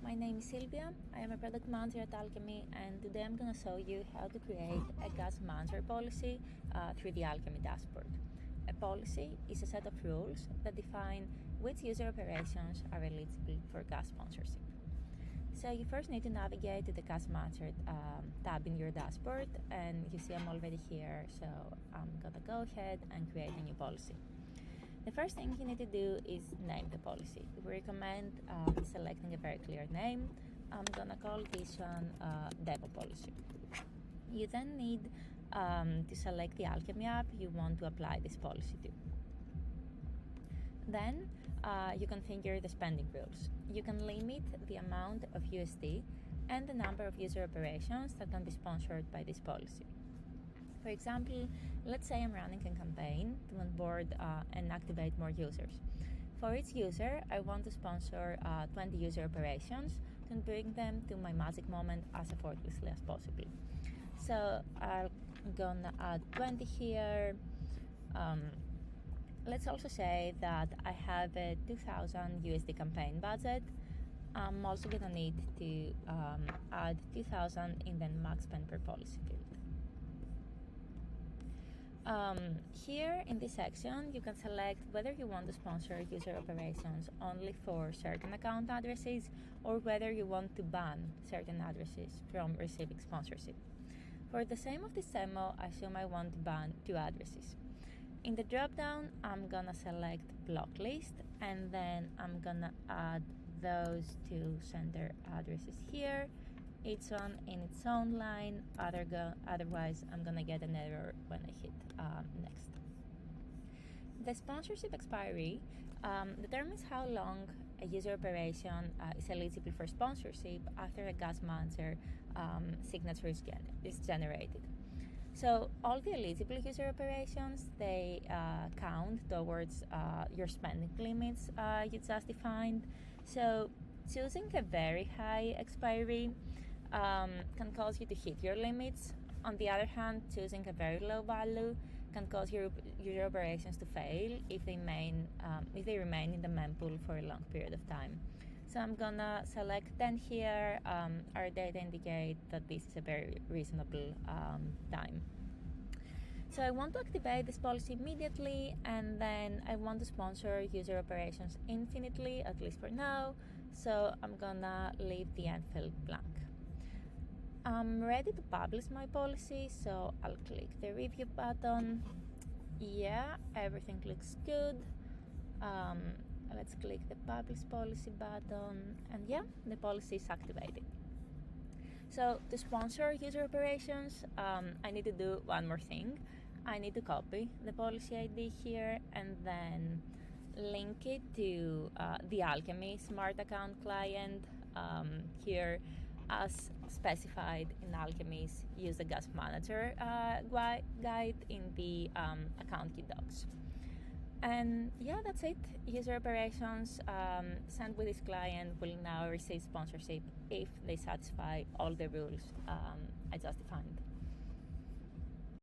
my name is Sylvia. I am a product manager at Alchemy, and today I'm going to show you how to create a gas manager policy through the Alchemy dashboard. A policy is a set of rules that define which user operations are eligible for gas sponsorship. So you first need to navigate to the gas manager tab in your dashboard, and you see I'm already here, so I'm going to go ahead and create a new policy. The first thing you need to do is name the policy. We recommend selecting a very clear name. I'm gonna call this one demo policy. You then need to select the Alchemy app you want to apply this policy to. Then you configure the spending rules. You can limit the amount of USD and the number of user operations that can be sponsored by this policy. For example, let's say I'm running a campaign to onboard and activate more users. For each user, I want to sponsor 20 user operations to bring them to my magic moment as effortlessly as possible. So I'm gonna add 20 here. Let's also say that I have a 2,000 USD campaign budget. I'm also gonna need to add 2,000 in the max spend per policy field. Here in this section, you can select whether you want to sponsor user operations only for certain account addresses or whether you want to ban certain addresses from receiving sponsorship. For the sake of this demo, I assume I want to ban 2 addresses. In the drop-down, I'm gonna select block list, and then I'm gonna add those 2 sender addresses here, each one in its own line, otherwise I'm gonna get an error when I hit next. The sponsorship expiry determines how long a user operation is eligible for sponsorship after a gas manager signature is generated. So all the eligible user operations, they count towards your spending limits you just defined. So choosing a very high expiry can cause you to hit your limits. On the other hand, choosing a very low value can cause your operations to fail if they remain in the mempool for a long period of time. So I'm gonna select 10 here. Our data indicate that this is a very reasonable time. So I want to activate this policy immediately, and then I want to sponsor user operations infinitely, at least for now. So I'm gonna leave the end field blank. I'm ready to publish my policy, so I'll click the review button. Yeah, everything looks good. Let's click the publish policy button, and yeah, the policy is activated. So to sponsor user operations, I need to do one more thing. I need to copy the policy ID here and then link it to the Alchemy Smart Account client here, as specified in Alchemy's Use the Gas Manager guide in the account key docs. And yeah, that's it. User operations sent with this client will now receive sponsorship if they satisfy all the rules I just defined.